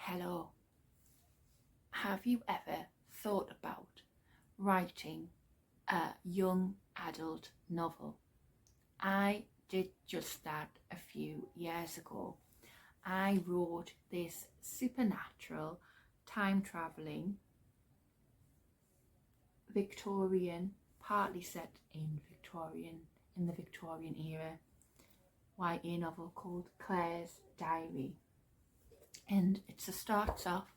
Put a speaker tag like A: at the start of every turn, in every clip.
A: Hello. Have you ever thought about writing a young adult novel? I did just that a few years ago. I wrote this supernatural, time travelling, Victorian, partly set in the Victorian era, YA novel called Claire's Diary. And it starts off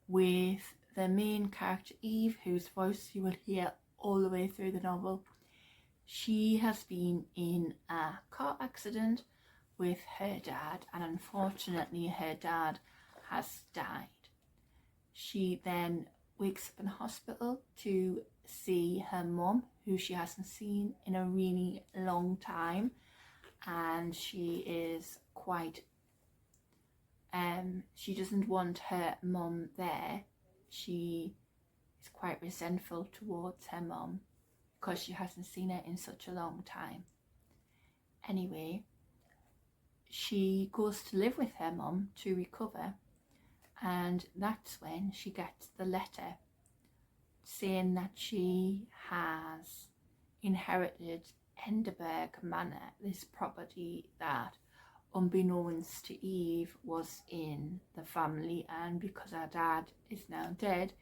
A: with the main character Eve, whose voice you will hear all the way through the novel. She has been in a car accident with her dad, and unfortunately her dad has died. She then wakes up in hospital to see her mum, who she hasn't seen in a really long time, and she is quite she doesn't want her mum there. She is quite resentful towards her mum because she hasn't seen her in such a long time. Anyway, she goes to live with her mum to recover, and that's when she gets the letter saying that she has inherited Enderberg Manor, this property that, unbeknownst to Eve, was in the family, and because her dad is now dead,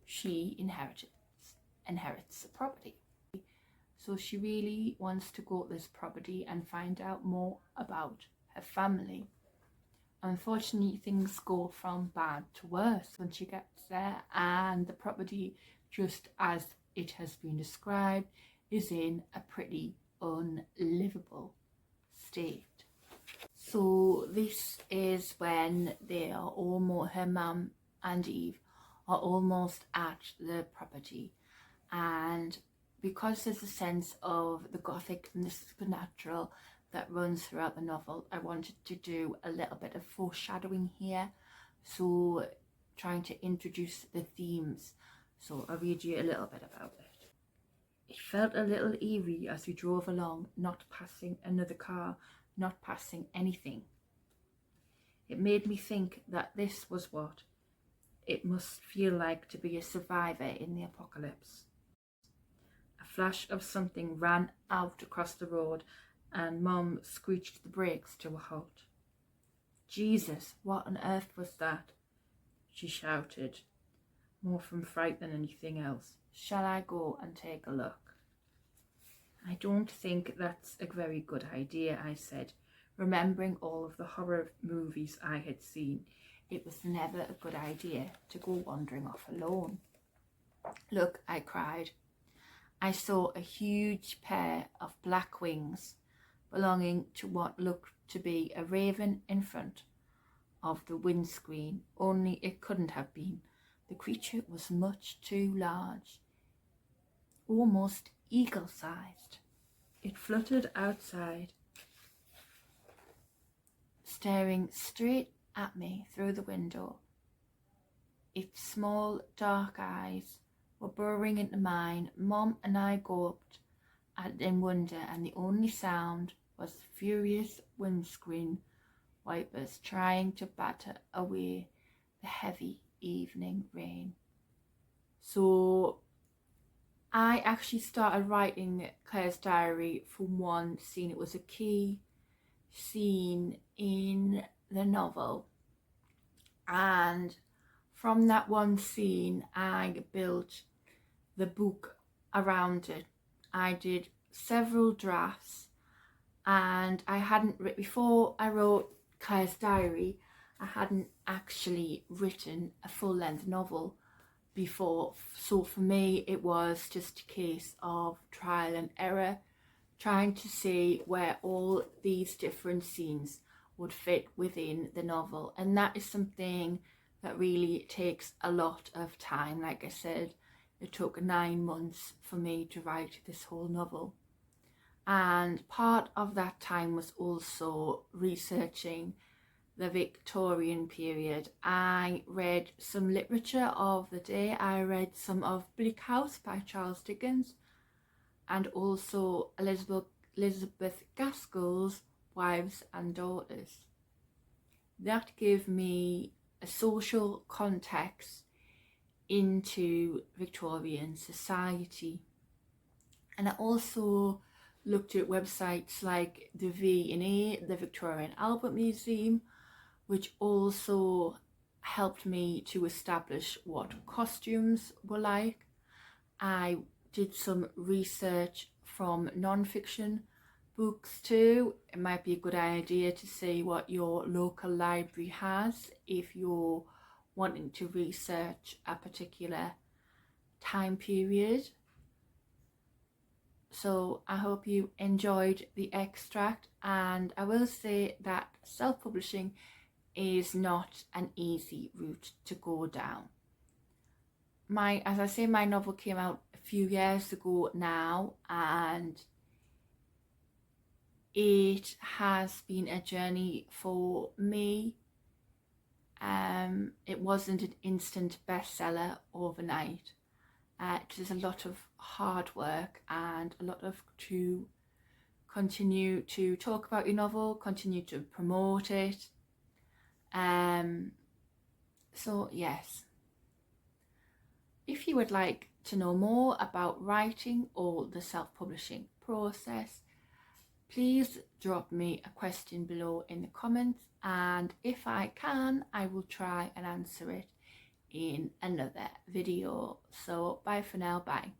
A: she inherits the property. So she really wants to go to this property and find out more about her family. Unfortunately, things go from bad to worse when she gets there, and the property, just as it has been described, is in a pretty unlivable state. So this is when her mum and Eve are almost at the property, and because there's a sense of the gothic and the supernatural that runs throughout the novel, I wanted to do a little bit of foreshadowing here, so trying to introduce the themes. So I'll read you a little bit about it. It felt a little eerie as we drove along, not passing another car, not passing anything. It made me think that this was what it must feel like to be a survivor in the apocalypse. A flash of something ran out across the road, and Mum screeched the brakes to a halt. Jesus, what on earth was that? She shouted, more from fright than anything else. Shall I go and take a look? I don't think that's a very good idea, I said, remembering all of the horror movies I had seen. It was never a good idea to go wandering off alone. Look, I cried. I saw a huge pair of black wings belonging to what looked to be a raven in front of the windscreen, only it couldn't have been. The creature was much too large, almost eagle-sized. It fluttered outside, staring straight at me through the window. Its small dark eyes were burrowing into mine. Mum and I gawped at it in wonder, and the only sound was furious windscreen wipers trying to batter away the heavy evening rain. So I actually started writing Claire's Diary from one scene. It was a key scene in the novel, and from that one scene I built the book around it. I did several drafts, and before I wrote Claire's Diary, I hadn't actually written a full-length novel before, so for me it was just a case of trial and error, trying to see where all these different scenes would fit within the novel, and that is something that really takes a lot of time. Like I said, it took 9 months for me to write this whole novel, and part of that time was also researching the Victorian period. I read some literature of the day. I read some of Bleak House by Charles Dickens, and also Elizabeth Gaskell's Wives and Daughters. That gave me a social context into Victorian society. And I also looked at websites like the V&A, the Victorian Albert Museum, which also helped me to establish what costumes were like. I did some research from non-fiction books too. It might be a good idea to see what your local library has if you're wanting to research a particular time period. So I hope you enjoyed the extract, and I will say that self-publishing is not an easy route to go down. As I say, my novel came out a few years ago now, and it has been a journey for me. It wasn't an instant bestseller overnight. It is a lot of hard work and a lot of to continue to talk about your novel, continue to promote it. So yes, if you would like to know more about writing or the self-publishing process, please drop me a question below in the comments, and if I can, I will try and answer it in another video. So bye for now, bye.